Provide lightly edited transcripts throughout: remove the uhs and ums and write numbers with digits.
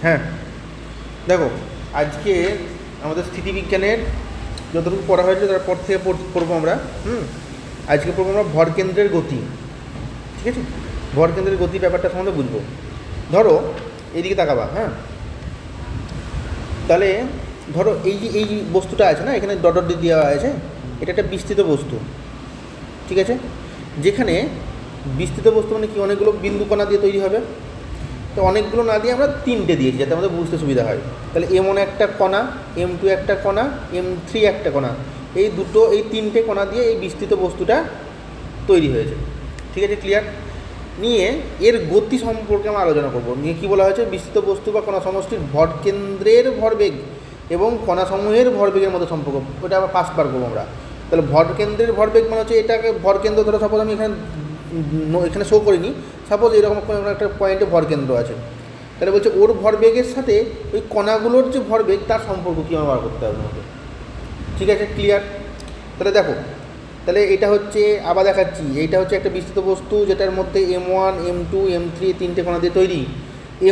হ্যাঁ, দেখো আজকে আমাদের স্থিতিবিজ্ঞানের যতটুকু পড়া হয়েছে তারপর থেকে পড়বো আমরা। আজকে পড়বো আমরা ভরকেন্দ্রের গতি। ঠিক আছে, ভরকেন্দ্রের গতি ব্যাপারটা সম্বন্ধে বুঝবো। ধরো এইদিকে তাকাবা। হ্যাঁ, তাহলে ধরো এই যে বস্তুটা আছে না, এখানে ডট ডট দেওয়া আছে, এটা একটা বিস্তৃত বস্তু। ঠিক আছে, যেখানে বিস্তৃত বস্তু মানে কি, অনেকগুলো বিন্দু কণা দিয়ে তৈরি হবে। তো অনেকগুলো না দিয়ে আমরা 3টে দিয়েছি যাতে আমাদের বুঝতে সুবিধা হয়। তাহলে M1 একটা কণা, M2 একটা কণা, M3 একটা কণা, এই 3টে কণা দিয়ে এই বিস্তৃত বস্তুটা তৈরি হয়েছে। ঠিক আছে, ক্লিয়ার? নিয়ে এর গতি সম্পর্কে আমরা আলোচনা করব। নিয়ে কী বলা হয়েছে, বিস্তৃত বস্তু বা কণা সমষ্টির ভরকেন্দ্রের ভরবেগ এবং কণাসমূহের ভরবেগের মধ্যে সম্পর্ক, ওটা আবার ফার্স্ট বার করবো আমরা। তাহলে ভরকেন্দ্রের ভরবেগ মানে হচ্ছে এটাকে ভরকেন্দ্র, ধরো সাপোজ আমি এখানে শো করিনি, সাপোজ এরকম কোনো একটা পয়েন্টে ভরকেন্দ্র আছে, তাহলে বলছে ওর ভরবেগের সাথে ওই কণাগুলোর যে ভরবেগ তার সম্পর্ক কীভাবে বার করতে হবে আমাকে। ঠিক আছে, ক্লিয়ার? তাহলে দেখো, তাহলে এটা হচ্ছে, আবার দেখাচ্ছি, এইটা হচ্ছে একটা বিস্তৃত বস্তু যেটার মধ্যে M1, M2, M3 3টে কণা দিয়ে তৈরি।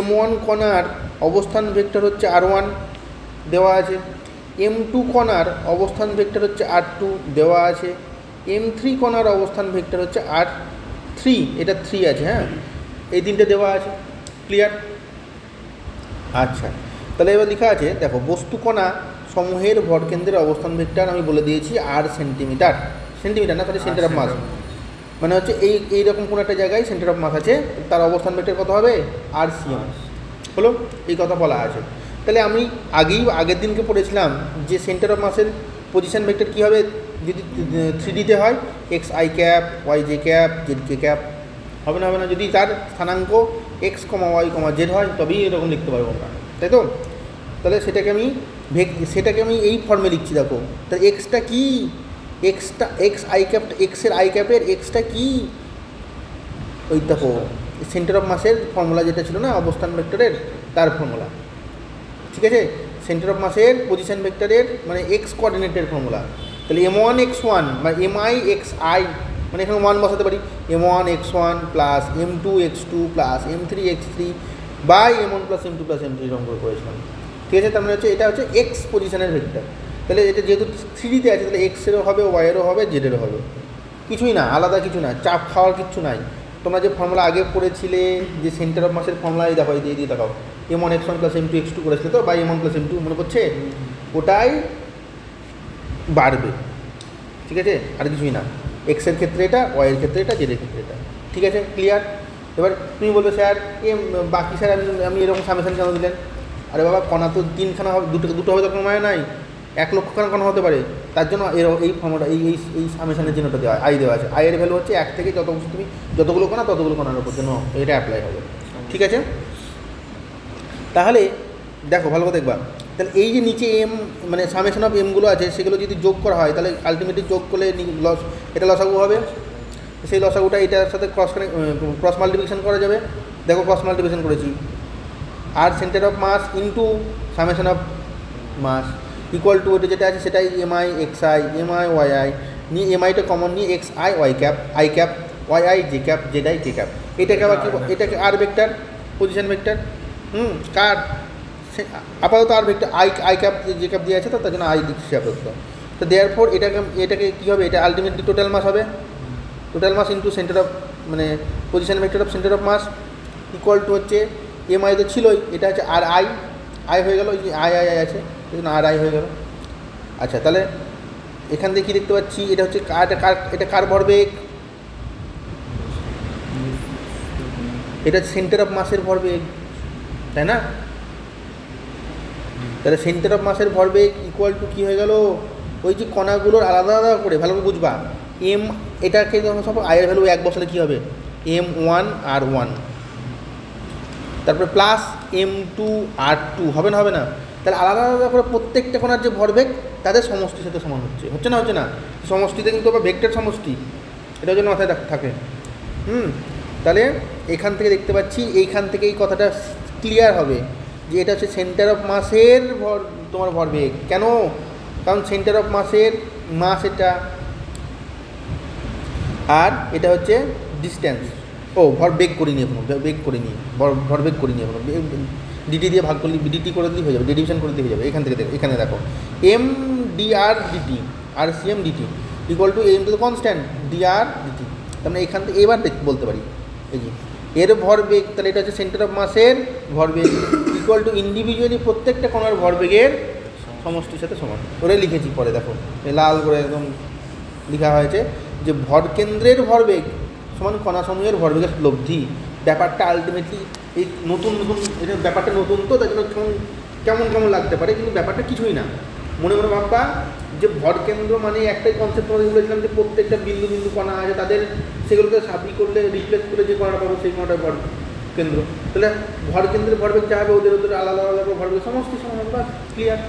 M1 কণার অবস্থান ভেক্টর হচ্ছে R1 দেওয়া আছে, M2 কণার অবস্থান ভেক্টর হচ্ছে R2 দেওয়া আছে, M3 কণার অবস্থান ভেক্টর হচ্ছে R3, এটা 3 আছে। হ্যাঁ, এই 3টে দেওয়া আছে। ক্লিয়ার? আচ্ছা, তাহলে এবার লেখা আছে, দেখো বস্তু কণা সমূহের ভরকেন্দ্রের অবস্থান ভেক্টর আমি বলে দিয়েছি আর সেন্টিমিটার না, তাহলে সেন্টার অফ মাস মানে হচ্ছে এইরকম কোনো একটা জায়গায় সেন্টার অফ মাস আছে, তার অবস্থান ভেক্টর কত হবে, RCM হলো, এই কথা বলা আছে। তাহলে আমি আগের দিনকে পড়েছিলাম যে সেন্টার অফ মাসের পজিশন ভেক্টর কী হবে, যদি 3Dতে হয় XI cap, YJ cap, ZK cap, হবে না যদি তার স্থানাঙ্ক X, Y, Z হয় তবেই এরকম লিখতে পারবো আমরা, তাই তো? তাহলে সেটাকে আমি এই ফর্মে লিখছি। দেখো, তাহলে এক্সটা কি, XI ক্যাপ, এক্সের আই ক্যাপের এক্সটা কি, ওই দেখো সেন্টার অফ মাসের ফর্মুলা যেটা ছিল না অবস্থান ভেক্টরের, তার ফর্মুলা। ঠিক আছে, সেন্টার অফ মাসের পজিশন ভেক্টরের মানে এক্স কোঅর্ডিনেটের ফর্মুলা। তাহলে M1 x1 বা MI xi, মানে এখানে 1 বসাতে পারি, M1 x1 plus M2 x2 plus M3 x3 by M1 plus M2 plus M3 এরকম করে করেছিলাম। ঠিক আছে, তার মানে হচ্ছে এটা হচ্ছে এক্স পজিশনের ভেক্টর। তাহলে এটা যেহেতু 3Dতে আছে, তাহলে এক্সেরও হবে, ওয়াইয়েরও হবে, জেডেরও হবে, কিছুই না, আলাদা কিছু না, চাপ খাওয়ার কিচ্ছু নাই। তোমরা যে ফর্মুলা আগে পড়েছিলে, যে সেন্টার অফ মাসের ফর্মুলা, এই দেখো, এই দিয়ে দেখাও, M1 x1 plus M2 x2 করেছিল তো, বাই M1 প্লাস M2, মনে করছে, ওটাই বাড়বে। ঠিক আছে, আর কিছুই না, এক্সের ক্ষেত্রে এটা, ওয়াইয়ের ক্ষেত্রে এটা, জেডের ক্ষেত্রে এটা। ঠিক আছে, ক্লিয়ার? এবার তুমি বলবে স্যার বাকি স্যার আমি এরকম সামেশন কেন দিলেন? আরে বাবা, কণা তো 3খানা হবে, দুটো হবে, তখন মানে নাই 1 লক্ষখানা কণা হতে পারে, তার জন্য এই ফর্মুলা, এই সামেশনের জন্য দেওয়া আই দেওয়া আছে। আইয়ের ভ্যালু হচ্ছে 1 থেকে যতগুলো কণার উপর জন্য এটা অ্যাপ্লাই হবে। ঠিক আছে, তাহলে দেখো ভালো করে দেখবা, তাহলে এই যে নিচে এম মানে সামেশন অফ এমগুলো আছে, সেগুলো যদি যোগ করা হয় তাহলে আলটিমেটলি যোগ করলে এটা লসাগু হবে। সেই লসাগুটা এটার সাথে ক্রস মাল্টিপ্লিকেশন করা যাবে। দেখো ক্রস মাল্টিপ্লিকেশন করেছি, আর centre of mass into summation of mass equal to ওটা যেটা আছে সেটাই MI xi, MI yi নিয়ে, MIটা কমন নিয়ে XI y cap, I cap, YI J cap, ZI K cap. এটাকে আবার কি, এটাকে আর ভেক্টর, পজিশন ভেক্টর, কার আপাতত r vector i cap j cap দিয়ে আছে, তো তার জন্য আই দিচ্ছি আপাতত। তো দেওয়ার পর এটাকে কী হবে, এটা আলটিমেটলি টোটাল মাস হবে, total mass into centre of মানে position vector of centre of mass equal to হচ্ছে MI তো ছিলই, এটা হচ্ছে আর আই হয়ে গেল, আই আছে, এই জন্য আর আই হয়ে গেল। আচ্ছা, তাহলে এখান থেকে কী দেখতে পাচ্ছি, এটা হচ্ছে এটা কার ভরবেগ, এটা সেন্টার অফ মাসের ভরবেগ, তাই না? তাহলে সেন্টার অফ মাসের ভরবেগ ইকুয়াল টু কী হয়ে গেল, ওই যে কণাগুলোর আলাদা আলাদা করে ভালো করে বুঝবা, এটাকে যখন সব আয়ের ভ্যালু 1 বসালে কী হবে, M1 R1, তারপরে প্লাস M2 R2, হবে না? তাহলে আলাদা আলাদা করে প্রত্যেকটা কণার যে ভরবেগ তাদের সমষ্টির সাথে সমান হচ্ছে না, সমষ্টিতে কিন্তু আবার ভেক্টর সমষ্টি, এটার জন্য মাথায় থাকে। তাহলে এখান থেকে দেখতে পাচ্ছি, এইখান থেকে এই কথাটা ক্লিয়ার হবে যে এটা হচ্ছে সেন্টার অফ মাসের তোমার ভরবেগ। কেন? কারণ সেন্টার অফ মাসের মাস এটা, আর এটা হচ্ছে ডিস্ট্যান্স। ভরবেগ করিনি এখনো, ভরবেগ করিনি এখনো, ডিটি দিয়ে ভাগ করলে ডিটি করে দিলেই হয়ে যাবে, ডেরিভেশন করে দিলেই হয়ে যাবে। এখান থেকে দেখো, এখানে দেখো এম ডিআর ডিটি আর cm dt equal to M to the constant dr dt. তার মানে এখান থেকে এবার বলতে পারি এই যে এর ভরবেগ, তাহলে এটা হচ্ছে সেন্টার অফ মাসের ভরবেগ ইকুয়াল টু ইন্ডিভিজুয়ালি প্রত্যেকটা কণার ভরবেগের সমষ্টির সাথে সমান। ওটাই লিখেছি পরে দেখো লাল করে একদম লেখা হয়েছে যে ভর কেন্দ্রের ভরবেগ সমান কণাসমূহের ভরবেগের লব্ধি। ব্যাপারটা আলটিমেটলি এই নতুন নতুন, এটা ব্যাপারটা নতুন তো তার জন্য কেমন কেমন লাগতে পারে, কিন্তু ব্যাপারটা কিছুই না। মনে মনে ভাববা যে ভর কেন্দ্র মানে একটাই কনসেপ্ট তোমাদের বলেছিলাম যে প্রত্যেকটা বিন্দু বিন্দু কণা আছে তাদের সেগুলোকে সাবি করলে রিপ্লেস করে যে কণাটা পাবো সেই কণাটা ভর কেন্দ্র। তাহলে ভর কেন্দ্রের ভরবেগ যা হবে ওদের ওদের আলাদা আলাদা ভরবেগ সমস্ত সমান বা ক্লিয়ার।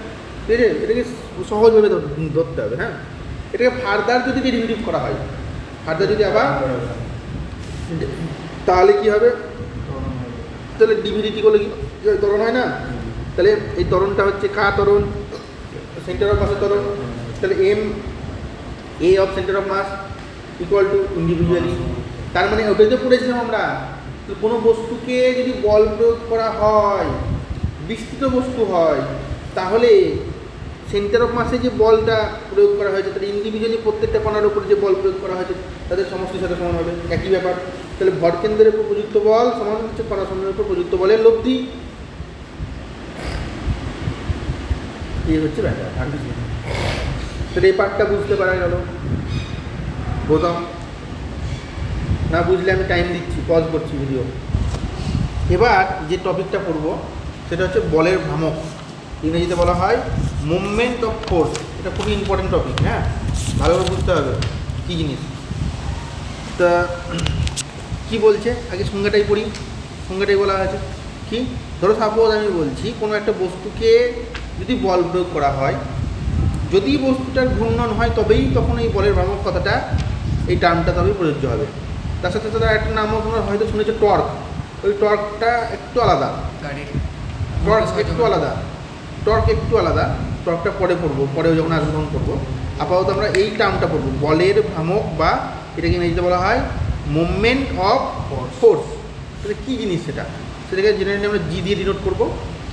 ঠিক আছে, এটাকে সহজভাবে ধরতে হবে। হ্যাঁ, এটাকে ফার্দার যদি ডেরিভেটিভ করা হয়, ফার্দার যদি আবার তাহলে কী হবে, তাহলে ডিভিডিটি করলে কি ত্বরণ হয় না? তাহলে এই ত্বরণটা হচ্ছে কা ত্বরণ, সেন্টার অফ মাসের ত্বরণ। তাহলে M a of centre of mass equal to individually. তার মানে ওটাই তো পড়েছিলাম আমরা, কোনো বস্তুকে যদি বল প্রয়োগ করা হয়, বিস্তৃত বস্তু হয়, তাহলে সেন্টার অফ মাসে যে বলটা প্রয়োগ করা হয়েছে তাহলে ইন্ডিভিজুয়ালি প্রত্যেকটা কণার উপর যে বল প্রয়োগ করা হয়েছে তাদের সমষ্টির সাথে সমান হবে, একই ব্যাপার। তাহলে ভর কেন্দ্রের উপর প্রযুক্ত বল সমান হচ্ছে কণাসমূহের উপর প্রযুক্ত বলের লব্ধি। এই হচ্ছে ব্যাপার, আর কিছু না। তাহলে এই পার্টটা বুঝতে পারা গেল। বোঝাও না বুঝলে আমি টাইম দিচ্ছি, পজ করছি ভিডিও। এবার যে টপিকটা পড়ব সেটা হচ্ছে বলের ভ্রামক, ইংরেজিতে বলা হয় মুভমেন্ট অফ ফোর্স। এটা খুবই ইম্পর্টেন্ট টপিক। হ্যাঁ, ভালোভাবে বুঝতে হবে কী জিনিস। তা কী বলছে আগে সংজ্ঞাটাই পড়ি। সংজ্ঞাটাই বলা আছে কি, ধরো সাপোজ আমি বলছি কোনো একটা বস্তুকে যদি বল প্রয়োগ করা হয়, যদি বস্তুটার ঘূর্ণন হয় তবেই তখন এই বলের ভ্রামক কথাটা, এই টার্মটা তবেই প্রযোজ্য হবে। তার সাথে সাথে একটা নামও তোমরা হয়তো শুনেছো টর্ক। ওই টর্কটা একটু আলাদা, টর্ক একটু আলাদা, টর্ক একটু আলাদা। টর্কটা পরে পড়বো, পরেও যখন আগ্রহণ করবো। আপাতত আমরা এই টার্মটা পড়বো, বলের ভ্রামক, বা এটাকে ইংরেজিতে বলা হয় মুভমেন্ট অফ ফোর্স। তাহলে কী জিনিস সেটাকে জেনারেলি আমরা জি দিয়ে ডিনোট করবো।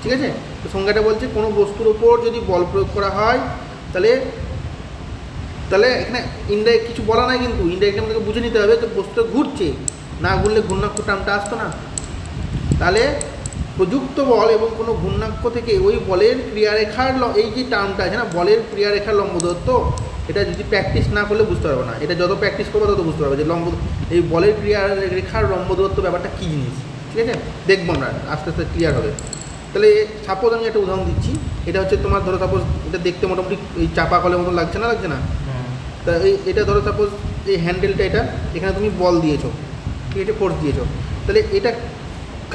ঠিক আছে, তো সংজ্ঞাটা বলছে কোনো বস্তুর ওপর যদি বল প্রয়োগ করা হয় তাহলে এখানে ইনডাইরেক্ট কিছু বলা নাই, কিন্তু ইনডাইরেক্ট আমাদেরকে বুঝে নিতে হবে তো বস্তুটা ঘুরছে, না ঘুরলে ঘূর্ণাক্ষ টার্মটা আসতো না। তাহলে প্রযুক্ত বল এবং কোনো ঘূর্ণাক্ষ থেকে ওই বলের ক্রিয়ারেখার এই যে টার্মটা আছে না, বলের ক্রিয়ারেখার লম্ব দূরত্ব, এটা যদি প্র্যাকটিস না করলে বুঝতে পারবো না। এটা যত প্র্যাকটিস করবো তত বুঝতে পারবে যে এই বলের ক্রিয়ারেখার লম্ব দূরত্ব ব্যাপারটা কী জিনিস। ঠিক আছে, দেখবো আমরা আস্তে আস্তে ক্লিয়ার হবে। তাহলে সাপোজ আমি একটা উদাহরণ দিচ্ছি। এটা হচ্ছে তোমার ধরো সাপোজ এটা দেখতে মোটামুটি এই চাপা কলের মতো লাগছে না? তা এটা ধরো সাপোজ এই হ্যান্ডেলটা, এটা এখানে তুমি বল দিয়েছো, ঠিক আছে, ফোর্স দিয়েছো। তাহলে এটা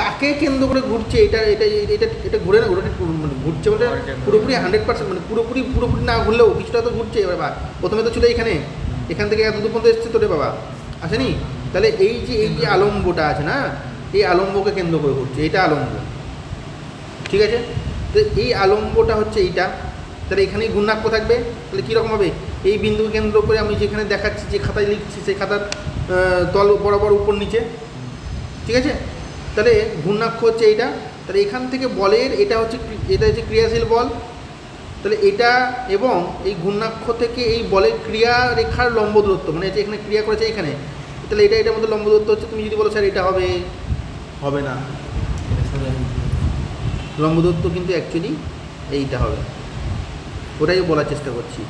কাকে কেন্দ্র করে ঘুরছে, এটা ঘুরে না, মানে ঘুরছে বলে পুরোপুরি 100%, মানে পুরোপুরি না ঘুরলেও কিছুটা তো ঘুরছে। এবার প্রথমে তো ছিল এখান থেকে এত দূর পর্যন্ত এসছে তো রে বাবা, আসেনি? তাহলে এই যে আলম্বটা আছে না, এই আলম্বকে কেন্দ্র করে ঘুরছে, এটা আলম্ব। ঠিক আছে, তো এই আলম্বটা হচ্ছে এইটা। তাহলে এখানেই ঘূর্ণাক্ষ থাকবে। তাহলে কীরকম হবে, এই বিন্দুকে কেন্দ্র করে আমি যেখানে দেখাচ্ছি, যে খাতায় লিখছি সেই খাতার তল বরাবর উপর নিচে। ঠিক আছে, তাহলে ঘূর্ণাক্ষ হচ্ছে এইটা। তাহলে এখান থেকে বলের এটা হচ্ছে ক্রিয়াশীল বল। তাহলে এটা এবং এই ঘূর্ণাক্ষ থেকে এই বলের ক্রিয়ারেখার লম্ব দূরত্ব, মানে এখানে ক্রিয়া করেছে এখানে, তাহলে এটার মধ্যে লম্ব দূরত্ব হচ্ছে, তুমি যদি বলো স্যার এটা হবে না, লম্ব দূরত্ব কিন্তু অ্যাকচুয়ালি এইটা হবে। ওটাই বলার চেষ্টা করছি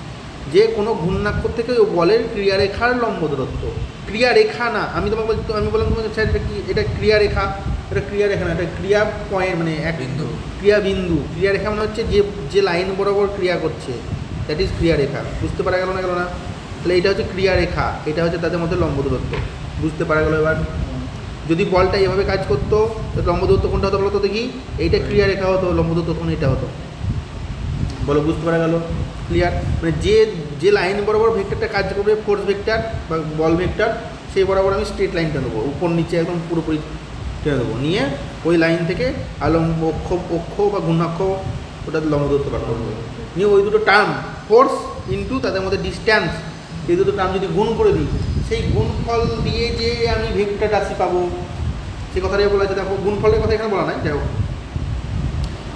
যে কোনো ঘূর্ণাক্ষ থেকে ওই বলের ক্রিয়ারেখার লম্ব দূরত্ব, ক্রিয়ারেখা না। আমি বললাম তোমাকে স্যার এটা ক্রিয়ারেখা, এটা ক্রিয়ারেখা না, এটা ক্রিয়া পয়েন্ট, মানে এক বিন্দু, ক্রিয়ারেখা মানে হচ্ছে যে লাইন বরাবর ক্রিয়া করছে, দ্যাট ইজ ক্রিয়ারেখা। বুঝতে পারা গেল না? তাহলে এটা হচ্ছে ক্রিয়ারেখা, এটা হচ্ছে তাদের মধ্যে লম্ব দূরত্ব। বুঝতে পারা গেল? এবার যদি বলটা এভাবে কাজ করতো লম্ব দূরত্ব কোনটা হতো বলো তো দেখি, এইটা ক্রিয়ারেখা হতো, লম্ব দূরত্ব তখন এটা হতো। বলো, বুঝতে পারা গেল? ক্লিয়ার? মানে যে লাইন বরাবর ভেক্টরটা কাজ করবে, ফোর্স ভেক্টর বা বল ভেক্টর, সেই বরাবর আমি স্ট্রেট লাইনটা নেবো, উপর নিচে একদম পুরোপুরি টেনে দেবো, নিয়ে ওই লাইন থেকে আলম্ব অক্ষ বা ঘূর্ণাক্ষ ওটাতে লম্ব দূরত্ব বার করবো, নিয়ে ওই দুটো টার্ম ফোর্স ইন্টু তাদের মধ্যে ডিস্ট্যান্স, এই দুটো টার্ম যদি গুণ করে দিই, সেই গুণফল দিয়ে যে আমি ভেক্টর রাশি পাবো, সেই কথাটাই বলা আছে। দেখো গুণফলের কথা এখানে বলা নাই, যাই হোক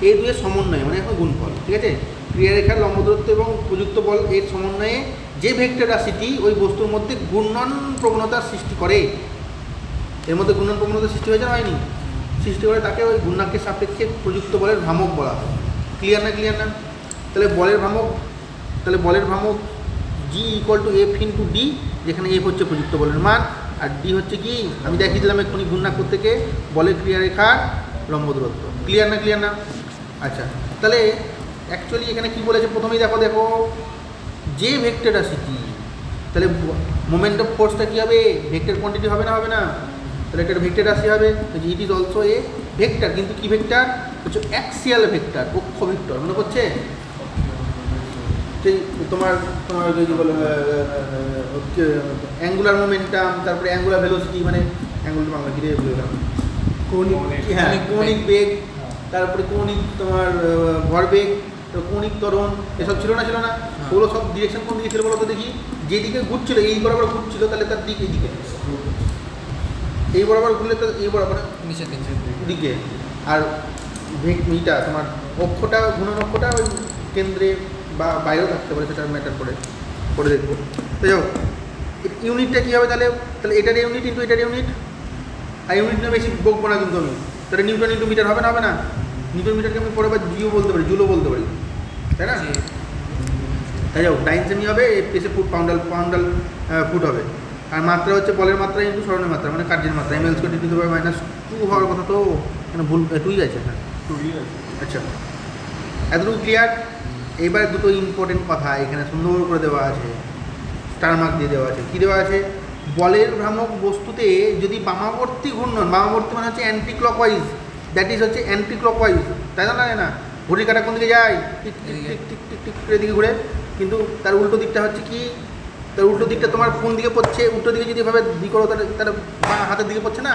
এই দুয়ের সমন্বয়ে মানে এখন গুণফল, ঠিক আছে? ক্রিয়ারেখার লম্ব দূরত্ব এবং প্রযুক্ত বল এর সমন্বয়ে যে ভেক্টর রাশিটি ওই বস্তুর মধ্যে ঘূর্ণন প্রবণতার সৃষ্টি করে, এর মধ্যে ঘূর্ণন প্রবণতার সৃষ্টি হয়েছে হয়নি, সৃষ্টি করে তাকে ওই ঘূর্ণাঙ্কের সাপেক্ষে প্রযুক্ত বলের ভ্রামক বলা হয়। ক্লিয়ার না? তাহলে বলের ভ্রামক G equal to F into D, যেখানে এফ হচ্ছে প্রযুক্ত বলের মান আর ডি হচ্ছে কি আমি দেখিয়ে দিলাম এক্ষুনি ঘূর্ণাঙ্ক থেকে বলের ক্রিয়ারেখার লম্ব দূরত্ব। ক্লিয়ার না? আচ্ছা, তাহলে অ্যাকচুয়ালি এখানে কি বলেছে প্রথমেই দেখো যে ভেক্টর রাশিটি, তাহলে মোমেন্ট অফ ফোর্সটা কী হবে, ভেক্টর কোয়ান্টিটি হবে না? তাহলে একটা ভেক্টর রাশি হবে, it is also a vector, কিন্তু কি ভেক্টর হচ্ছে অ্যাক্সিয়াল ভেক্টর, অক্ষ ভেক্টর। মনে করছে তোমার যদি বলে অ্যাঙ্গুলার মোমেন্টাম, তারপরে অ্যাঙ্গুলার ভেলোসিটি, মানে অ্যাঙ্গুলার বাংলা ঘিরে বললাম কৌণিক বেগ, তারপরে কৌণিক তোমার ভরবেগ, কৌণিক ত্বরণ, এসব ছিল না? ওগুলো সব ডিরেকশন কোন দিকে ছিল বলো তো দেখি? যেদিকে ঘুরছিল এই বরাবর ঘুরছিল, তাহলে তার দিক এইদিকে, এই বরাবর ঘুরলে তো এই বরাবর নিচের দিকে, আর মিটা তোমার অক্ষটা ঘূর্ণন অক্ষটা ওই কেন্দ্রে বা বাইরেও থাকতে পারে, সেটা ম্যাটার করে দেখবো। তো যাও ইউনিটটা কী হবে তাহলে এটার ইউনিট ইন্টু এটার ইউনিট, আর ইউনিটটা বেশি বকবো না কিন্তু আমি, তাহলে নিউটন ইন্টু মিটার হবে না? নিউটন মিটারকে আমি পরে বা জিও বলতে পারি, জুলও বলতে পারি, তাই না? তাই যাও ডাইন সেমি হবে, এসে পাউন্ডাল ফুট হবে, আর মাত্রা হচ্ছে বলের মাত্রা ইন্টু সরণের মাত্রা মানে কার্যের মাত্রা, ML square T to the power -2 হওয়ার কথা, তো এখানে ভুল 2ই আছে। হ্যাঁ 2ই আছে। আচ্ছা, এতটুকু ক্লিয়ার। এইবার দুটো ইম্পর্টেন্ট কথা এখানে সুন্দর করে দেওয়া আছে, স্টার মার্ক দিয়ে দেওয়া আছে। কী দেওয়া আছে? বলের ভ্রামক বস্তুতে যদি বামাবর্তী ঘূর্ণন, বামাবর্তী মানে হচ্ছে অ্যান্টি ক্লকওয়াইজ, দ্যাট ইজ হচ্ছে অ্যান্টি ক্লকওয়াইজ, তাই না? ঘড়ির কাঁটা কোন দিকে যায়? Tick tick tick tick tick tick করে দিকে ঘুরে, কিন্তু তার উল্টো দিকটা হচ্ছে কি, তার উল্টো দিকটা তোমার কোন দিকে পড়ছে, উল্টো দিকে যদি এভাবে দিক করো তাহলে হাতের দিকে পড়ছে না,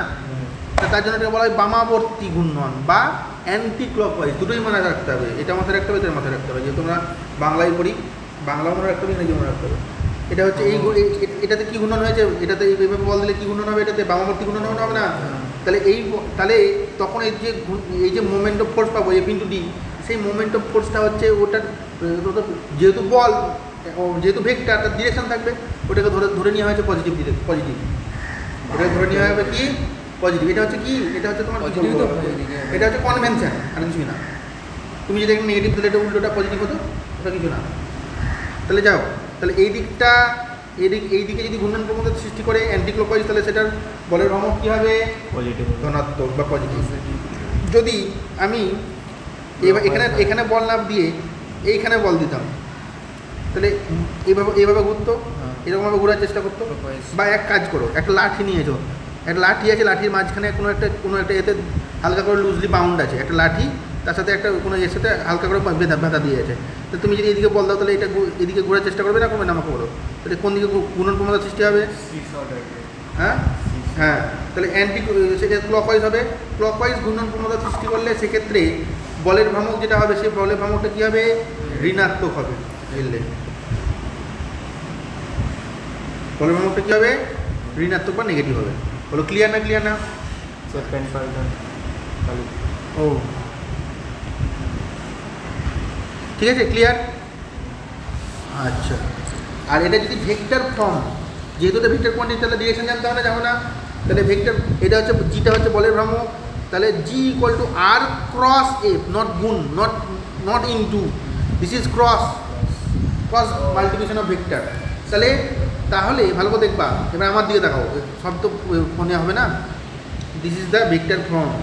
তার জন্য এটা বলা হয় বামাবর্তী ঘূর্ণন বা অ্যান্টি ক্লকওয়াইজ। দুটোই মাথায় রাখতে হবে, এটা মাথায় রাখতে হবে, এটা মাথায় রাখতে হবে। যেহেতু তোমরা বাংলায় পড়ি, বাংলাও মনে রাখতে হবে, ইংরেজি মনে রাখতে হবে। এটা হচ্ছে এটাতে কী ঘূর্ণন হয়েছে, এটাতে এইভাবে বল দিলে কী ঘূর্ণন হবে, এটাতে বামাবর্তী ঘূর্ণন হবে না? তাহলে তখন এই যে মোমেন্ট অফ ফোর্স পাবো এফ ইন্টু ডি, সেই মোমেন্ট অফ ফোর্সটা হচ্ছে ওটার যেহেতু বল, যেহেতু ভেক্টর, তার ডিরেকশন থাকবে, ওটাকে ধরে নেওয়া হয়েছে পজিটিভ, ওটাকে ধরে নেওয়া হবে কি পজিটিভ। এটা হচ্ছে কি, এটা হচ্ছে তোমার এটা হচ্ছে কনভেনশন, আর কিছুই না। তুমি যদি একটা নেগেটিভ দিলে এটা উল্টোটা পজিটিভ হতো, ওটা কিছু না। তাহলে যাও, তাহলে এই দিকে যদি ঘূর্ণন প্রবণতা সৃষ্টি করে অ্যান্টি ক্লকওয়াইজ, তাহলে সেটার বলের ভ্রামক কী হবে? পজিটিভ, ধনাত্মক বা পজিটিভ। যদি আমি এখানে বল না দিয়ে এইখানে বল দিতাম, তাহলে এইভাবে ঘুরতো, এরকমভাবে ঘোরার চেষ্টা করতো। বা এক কাজ করো, একটা লাঠি নিয়েছো, একটা লাঠি আছে, লাঠির মাঝখানে কোনো একটা এতে হালকা করে লুজলি বাউন্ড আছে, একটা লাঠি, তার সাথে একটা কোনো এর সাথে হালকা করে ভেতা দিয়ে আছে। তো তুমি যদি এদিকে বল দাও, তাহলে এটা এদিকে ঘোরার চেষ্টা করবে না, করবে না? আমাকে বলো, তাহলে কোন দিকে ঘূর্ণন প্রবণতা সৃষ্টি হবে? হ্যাঁ, তাহলে সেটা ক্লকওয়াইজ হবে। ক্লকওয়াইজ ঘূর্ণন প্রবণতা সৃষ্টি করলে সেক্ষেত্রে বলের ভ্রামক যেটা হবে, সেই বলের ভ্রামকটা কী হবে? ঋণাত্মক হবে। বলের ভ্রামকটা কী হবে? ঋণাত্মক বা নেগেটিভ হবে। বলো ক্লিয়ার না? ও ঠিক আছে, ক্লিয়ার। আচ্ছা, আর এটা যদি ভেক্টর ফর্ম, যেহেতু এটা ভেক্টর কোয়ান্টিটি, তাহলে ডিরেকশন জানতে হবে না, যাবো না? তাহলে ভেক্টর, এটা হচ্ছে জিটা হচ্ছে বলের ভ্রামক, তাহলে G equal to r cross F, not গুণ, not into, this is cross multiplication of vector. তাহলে ভালো করে দেখবা, এবার আমার দিকে দেখাও, সব তো মনে হবে না। This is the vector form.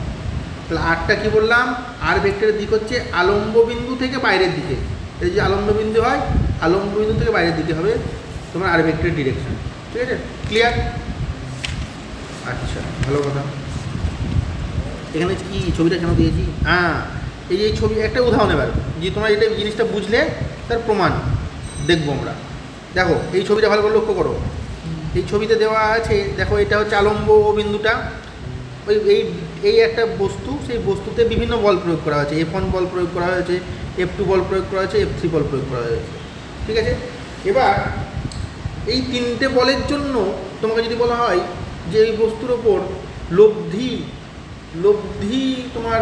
তাহলে আরটা কী বললাম? আর ভেক্টরের দিক হচ্ছে আলম্ব বিন্দু থেকে বাইরের দিকে, এই যে আলম্ব বিন্দু হয়, আলম্ব বিন্দু থেকে বাইরের দিকে হবে তোমার আর ভেক্টরের ডিরেকশন। ঠিক আছে, ক্লিয়ার? আচ্ছা, ভালো কথা। এখানে কি ছবিটা কেন দিয়েছি? এই ছবি একটা উদাহরণ, এবার যে তোমরা এটা জিনিসটা বুঝলে তার প্রমাণ দেখবো আমরা। দেখো এই ছবিটা ভালো করে লক্ষ্য করো, এই ছবিতে দেওয়া আছে, দেখো এটা হচ্ছে আলম্ব বিন্দুটা, এই একটা বস্তু, সেই বস্তুতে বিভিন্ন বল প্রয়োগ করা হয়েছে, F1 বল প্রয়োগ করা হয়েছে, F2 বল প্রয়োগ করা হয়েছে, F3 বল প্রয়োগ করা হয়েছে। ঠিক আছে, এবার এই তিনটে বলের জন্য তোমাকে যদি বলা হয় যে এই বস্তুর ওপর লব্ধি তোমার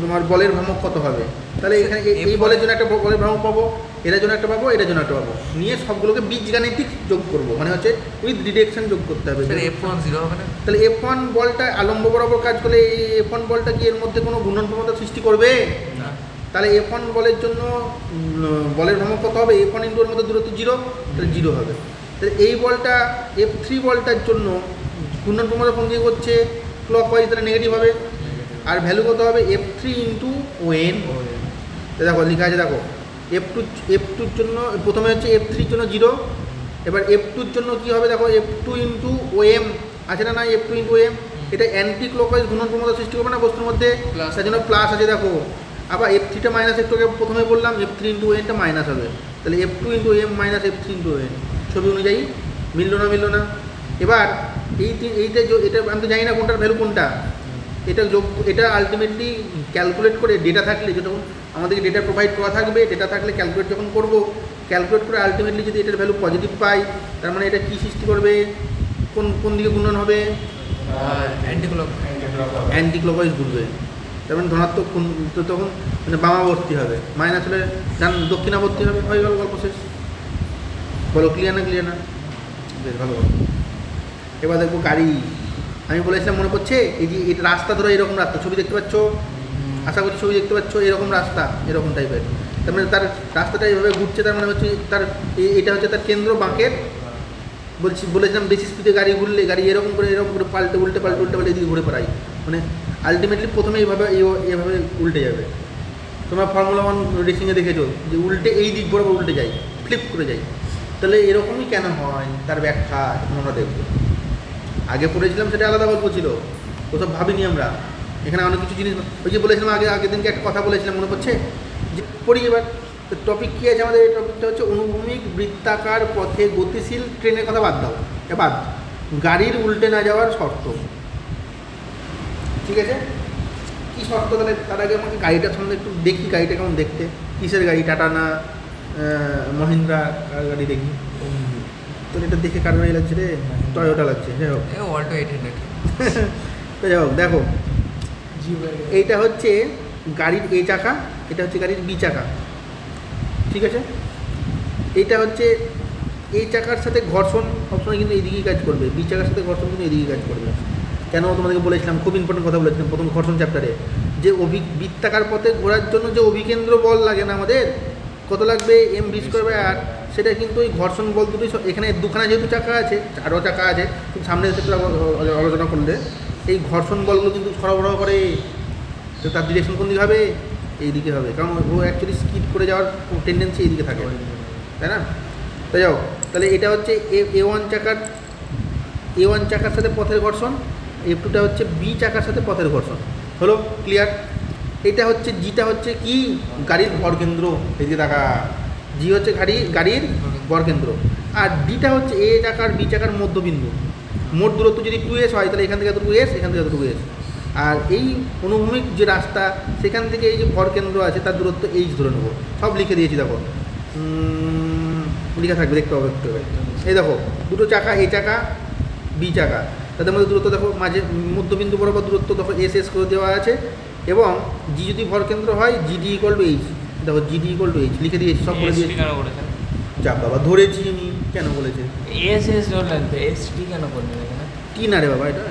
তোমার বলের ভ্রামক কত হবে, তাহলে এখানে এই বলের জন্য একটা বলের ভ্রামক পাবো, এটার জন্য একটা পাবো, এটার জন্য একটা পাবো, নিয়ে সবগুলোকে বীজগাণিতিক যোগ করবো, মানে হচ্ছে উইথ ডিডাকশন যোগ করতে হবে। F1 0 হবে না? তাহলে F1 বলটা আলম্ব বরাবর কাজ করলে এই F1 বলটা কি এর মধ্যে কোনো ঘূর্ণন প্রবণতা সৃষ্টি করবে না। তাহলে F1 বলের জন্য বলের ভ্রামক কত হবে, F1 ইন্টু এর মধ্যে দূরত্ব 0, তাহলে 0 হবে। তাহলে এই বলটা F3 বলটার জন্য ঘূর্ণন প্রবণতা কোন দিকে করছে, ক্লকওয়াইজ, তাহলে নেগেটিভ হবে। আর ভ্যালু কত হবে, F3 ইন্টু ওএন। দেখো লেখা আছে, দেখো F2 জন্য প্রথমে হচ্ছে F3 জন্য 0, এবার F2 জন্য কী হবে দেখো, F2 ইন্টু ওএম আছে না, F2 ইন্টু ওএম, এটা অ্যান্টি ক্লকওয়াইজ ঘূর্ণন প্রবণতা সৃষ্টি করবে না বস্তুর মধ্যে, তার জন্য প্লাস আছে। দেখো আবার F3টা মাইনাস, একটু আগে প্রথমে বললাম F3 ইন্টু ওএনটা মাইনাস হবে, তাহলে F2 into OM minus F3 into ওএন, ছবি অনুযায়ী মিললো না। এবার এইটা এটা আমি তো জানি না কোনটার ভ্যালু কোনটা, এটা আলটিমেটলি ক্যালকুলেট করে ডেটা থাকলে, যখন আমাদেরকে ডেটা প্রোভাইড করা থাকবে, ডেটা থাকলে ক্যালকুলেট যখন করবো, ক্যালকুলেট করে আলটিমেটলি যদি এটার ভ্যালু পজিটিভ পাই, তার মানে এটা কী সৃষ্টি করবে, কোন দিকে ঘূর্ণন হবে, অ্যান্টি ক্লকওয়াইজ ঘুরবে, তার মানে ধনাত্মক তো তখন মানে বামাবর্তী হবে, মাইনাস হলে দক্ষিণাবর্তী হবে, হয়ে গেল গল্প শেষ। বলো ক্লিয়ার না? বেশ ভালো। এবার দেখবো গাড়ি, আমি বলেছিলাম মনে পড়ছে, এই যে এটা রাস্তা ধরো, এরকম রাস্তা, ছবি দেখতে পাচ্ছ, আশা করছি ছবি দেখতে পাচ্ছ, এরকম রাস্তা, এরকম টাইপের, তার মানে তার রাস্তাটা এইভাবে ঘুরছে, তার মানে হচ্ছে তার এটা হচ্ছে তার কেন্দ্র বাঁকের। বলেছিলাম বেশি স্পিডে গাড়ি ঘুরলে গাড়ি এরকম করে উল্টে পাল্টে এদিকে ঘুরে পড়াই, মানে আলটিমেটলি প্রথমে এইভাবে উল্টে যাবে। তোমরা ফর্মুলা 1 রেসিংয়ে দেখেছো যে উল্টে এই দিক বরাবর উল্টে যায়, ফ্লিপ করে যায়, তাহলে এরকমই কেন হয় তার ব্যাখ্যা এখন আমরা দেখবো। আগে পড়েছিলাম সেটা আলাদা গল্প ছিল, ওসব ভাবিনি আমরা। এখানে অনেক কিছু জিনিস, ওই যে বলেছিলাম আগের দিনকে একটা কথা বলেছিলাম মনে পড়ছে, যে পড়ি এবার টপিক কী আছে আমাদের, এই টপিকটা হচ্ছে অনুভূমিক বৃত্তাকার পথে গতিশীল ট্রেনের কথা বাদ দাও, এবার গাড়ির উল্টে না যাওয়ার শর্ত, ঠিক আছে? কী শর্ত, তাহলে তার আগে আমাকে গাড়িটার সম্বন্ধে একটু দেখি, গাড়িটা কেমন দেখতে, কিসের গাড়ি, টাটা না মহিন্দ্রা গাড়ি দেখি, তো এটা দেখে কার গাড়ি লাগছে রে, টয়োটা লাগছে, যাই হোক অল্টো 800 তো যাই হোক। দেখো এইটা হচ্ছে গাড়ির এ চাকা, এটা হচ্ছে গাড়ির বি চাকা, ঠিক আছে? এইটা হচ্ছে এই চাকার সাথে ঘর্ষণ সবসময় কিন্তু এইদিকেই কাজ করবে, বি চাকার সাথে ঘর্ষণ কিন্তু এইদিকেই কাজ করবে। কেন তোমাদেরকে বলেছিলাম, খুব ইম্পর্টেন্ট কথা বলেছিলাম প্রথম ঘর্ষণ চ্যাপ্টারে, যে বৃত্তাকার পথে ঘোরার জন্য যে অভিকেন্দ্র বল লাগে না আমাদের, কত লাগবে, mv²/r, সেটা কিন্তু ওই ঘর্ষণ বল দুটোই, এখানে দুখানা যেহেতু চাকা আছে, আরও চাকা আছে, কিন্তু সামনের ক্ষেত্রে আলোচনা করলে এই ঘর্ষণ বলগুলো কিন্তু সরবরাহ করে, তো তার ডিরেকশন কোন দিকে হবে, এই দিকে হবে, কারণ ও অ্যাকচুয়ালি স্কিড করে যাওয়ার টেন্ডেন্সি এইদিকে থাকে, তাই না? তো যাও, তাহলে এটা হচ্ছে A1 চাকার সাথে পথের ঘর্ষণ, F2টা হচ্ছে বি চাকার সাথে পথের ঘর্ষণ, হলো ক্লিয়ার? এটা হচ্ছে জিটা হচ্ছে কি, গাড়ির ভরকেন্দ্র, এদিকে দেখা, জি হচ্ছে গাড়ির ভরকেন্দ্র, আর ডিটা হচ্ছে এ চাকার বি চাকার মধ্যবিন্দু। মোট দূরত্ব যদি 2s হয়, তাহলে এখান থেকে এতটুকু s, এখান থেকে এতটুকু s, আর এই অনুভূমিক যে রাস্তা, সেখান থেকে এই যে ভরকেন্দ্র আছে তার দূরত্ব h ধরে নেবো, সব লিখে দিয়েছি, দেখো লেখা থাকবে, দেখতে হবে একটু। এই দেখো দুটো চাকা, এ চাকা বি চাকা, তাদের মধ্যে দূরত্ব দেখো, মাঝে মধ্যবিন্দু বরাবর দূরত্ব দেখো s করে দেওয়া আছে, এবং জি যদি ভরকেন্দ্র হয় GD = h, দেখো GD = h লিখে দিয়েছি, সব বলে দিয়েছি। যা বাবা ধরেছি আমি, কেন বলেছে টি না রে বাবা, এটা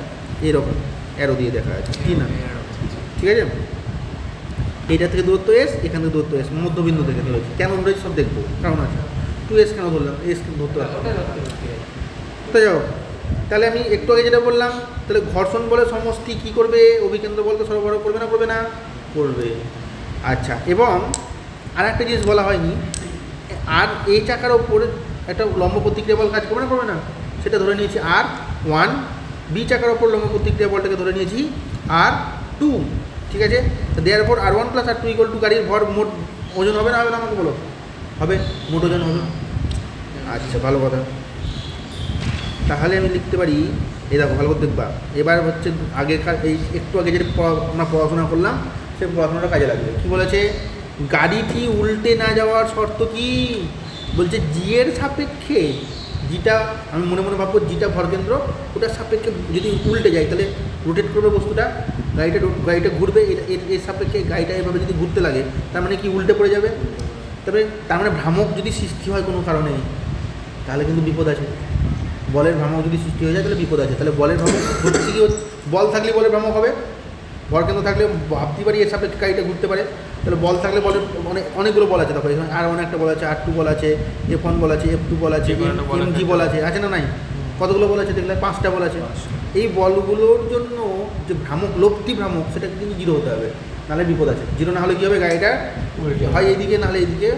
এরকম অ্যারো দিয়ে দেখা আছে, টি না, ঠিক আছে? এইটা থেকে দূরত্ব s, এখান থেকে দূরত্ব s, মধ্যবিন্দু থেকে ধরেছি, কেন ধরেছি সব দেখবো, কারণ আছে 2s কেন ধরলাম, s ধরতে পারলাম, তো যাও। তাহলে আমি একটু আগে যেটা বললাম, তাহলে ঘর্ষণ বলে সমষ্টি কী করবে, অভিকেন্দ্র বলতে সরবরাহ করবে না করবে। আচ্ছা, এবং আর একটা জিনিস বলা হয়নি, আর এই চাকার ওপরে একটা লম্ব প্রতিক্রিয়া বল কাজ করবে না, সেটা ধরে নিয়েছি R1, বি চাকার ওপর লম্ব প্রতিক্রিয়া বলটাকে ধরে নিয়েছি R2, ঠিক আছে? তো দেওয়ার পর R1 + R2 = গাড়ির ভর মোট ওজন হবে না আমাকে বলো, হবে, মোট ওজন হবে। আচ্ছা, ভালো কথা। তাহলে আমি লিখতে পারি, এই দেখো ভালো করে দেখবা, এবার হচ্ছে আগেকার এই একটু আগে যেটা আমরা পড়াশোনা করলাম, সেই পড়াশোনাটা কাজে লাগবে। কী বলেছে, গাড়িটি উল্টে না যাওয়ার শর্ত কি, বলছে জি এর সাপেক্ষে, জিটা আমি মনে ভাববো জিটা ভরকেন্দ্র, ওটার সাপেক্ষে যদি উল্টে যায় তাহলে রোটেট করবে বস্তুটা, গাড়িটা ঘুরবে, এর সাপেক্ষে গাড়িটা এভাবে যদি ঘুরতে লাগে তার মানে কি উল্টে পড়ে যাবে। তবে তার মানে ভ্রামক যদি সৃষ্টি হয় কোনো কারণে তাহলে কিন্তু বিপদ আছে। বলের ভ্রামক যদি সৃষ্টি হয়ে যায় তাহলে বিপদ আছে। তাহলে বলের ভ্রামক ঘুরতে কি বল থাকলে বলের ভ্রামক হবে, ভর কেন্দ্র থাকলে ভাবতে পারি এর সাপেক্ষে গাড়িটা ঘুরতে পারে। তাহলে বল থাকলে বলের অনেকগুলো বল আছে, তখন এখানে R1 একটা বল আছে, R2 বল আছে, F1 বল আছে, F2 বল আছে, MG বল আছে না নাই? কতগুলো বল আছে দেখলে? 5টা বল আছে। এই বলগুলোর জন্য যে ভ্রামক, লোপটি ভ্রামক, সেটা কিন্তু 0 হতে হবে, নাহলে বিপদ আছে। 0 না হলে কী হবে, গাড়িটা হয় এইদিকে নাহলে এইদিকে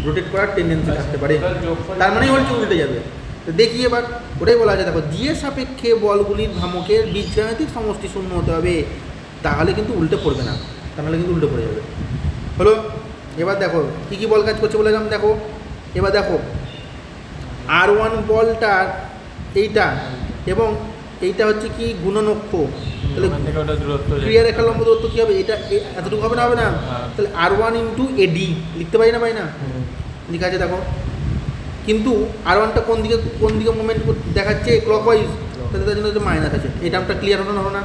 রোটেট করার টেন্ডেন্সি থাকতে পারে, তার মানেই হচ্ছে উল্টে যাবে। তো দেখি এবার ওটাই বলা আছে, দেখো জি এর সাপেক্ষে বলগুলির ভ্রামকের বীজগাণিতিক সমষ্টি শূন্য হতে হবে, তাহলে কিন্তু উল্টে পড়বে না, তাহলে কিন্তু উল্টে পড়ে যাবে। হলো, এবার দেখো কী কী বল কাজ করছে বলেছিলাম। দেখো এবার দেখো R1 বলটার এইটা এবং এইটা হচ্ছে কি গুণনক্ষ, তাহলে ক্রিয়া রেখার লম্ব দূরত্ব কী হবে, এটা এতটুকু হবে না, হবে না? তাহলে R1 × AD লিখতে পারি না, পাই না? লেখা আছে দেখো। কিন্তু R1টা কোন দিকে মুভমেন্ট দেখাচ্ছে, ক্লকওয়াইজ, তাহলে তার জন্য মাইনাস আছে। এই টার্মটা ক্লিয়ার হলো না?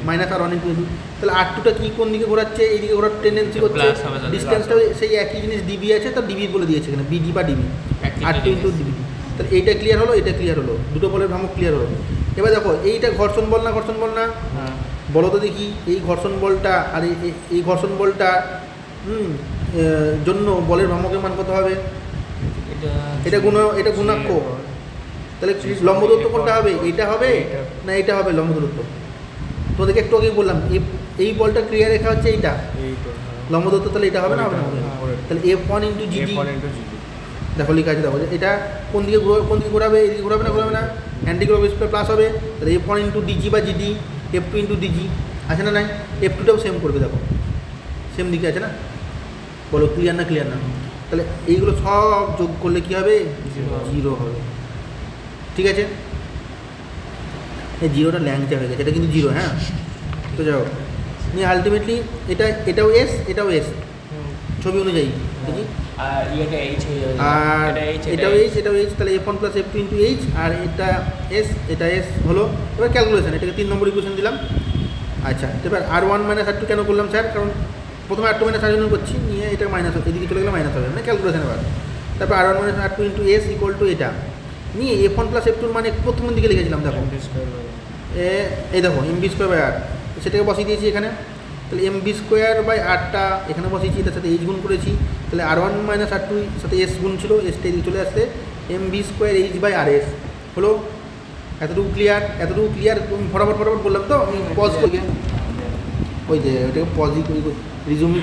Minus R1 × AD। তাহলে R2টা কি কোন দিকে ঘোরাচ্ছে, এইদিকে ঘোরার টেন্ডেন্সি করছে। ডিস্টেন্সটা সেই একই জিনিস DB আছে, তার DB বলে দিয়েছে এখানে, BD বা DB, R2 × DB। তাহলে এইটা ক্লিয়ার হলো, এটা ক্লিয়ার হলো, দুটো বলের ভ্রামক ক্লিয়ার হলো। এবার দেখো এইটা ঘর্ষণ বল না, ঘর্ষণ বল না? বলো তো দেখি, এই ঘর্ষণ বলটা আর এই ঘর্ষণ বলটা জন্য বলের ভ্রামকের মান কত হবে? এটা গুণাঙ্ক। তাহলে লম্ব দূরত্ব কোনটা হবে, এইটা হবে না এইটা হবে লম্ব দূরত্ব? তোদেরকে একটু আগেই বললাম এই বলটা ক্রিয়া রেখা হচ্ছে এইটা, লম্ব দূরত্ব, তাহলে এটা হবে না, হবে না? তাহলে F1 × GD দেখো লেখা আছে, দেখো এটা কোন দিকে ঘোরাবে, এদিকে ঘোরাবে না, ঘোরাবে না? অ্যান্টিক্লক স্কয়ার প্লাস হবে, তাহলে F1 × DG বা GD, F2 × DG আছে না নাই? F2টাও সেম করবে, দেখো সেম দিকে আছে না? বলো ক্লিয়ার না, ক্লিয়ার না? তাহলে এইগুলো সব যোগ করলে কী হবে, 0 হবে। ঠিক আছে, এই 0টা ল্যাংচা হয়ে গেছে, এটা কিন্তু 0, হ্যাঁ? তো যাও নিয়ে আলটিমেটলি এটাও S, এটাও S ছবি অনুযায়ী, বুঝি? আর এটাও H, তাহলে F1 + F2 × H, আর এটা S হলো। এবার ক্যালকুলেশন, এটাকে 3 নম্বর ইকুয়েশন দিলাম। আচ্ছা, এবার R1 - R2 কেন করলাম স্যার? কারণ প্রথমে R2 - R1 করছি, নিয়ে এটা মাইনাস হবে, এদিকে চলে গেলে মাইনাস হবে, মানে ক্যালকুলেশন। এবার তারপর R1 - R2 × S = এটা নিয়ে F1 + F2 মানে প্রথম দিকে লিখেছিলাম, দেখো এই দেখো MB²/R, সেটাকে বসিয়ে দিয়েছি এখানে। তাহলে MB²/Rটা এখানে বসিয়েছি, তার সাথে H গুণ করেছি। তাহলে R1 - R2 সাথে S গুণ ছিল, এসটা এদিকে চলে আসছে, MB²H/RS হলো। এতটুকু ক্লিয়ার? ফটাফট বললাম তো, আমি পজ করি, ওই যে ওটাকে পজই করি, রিজুমই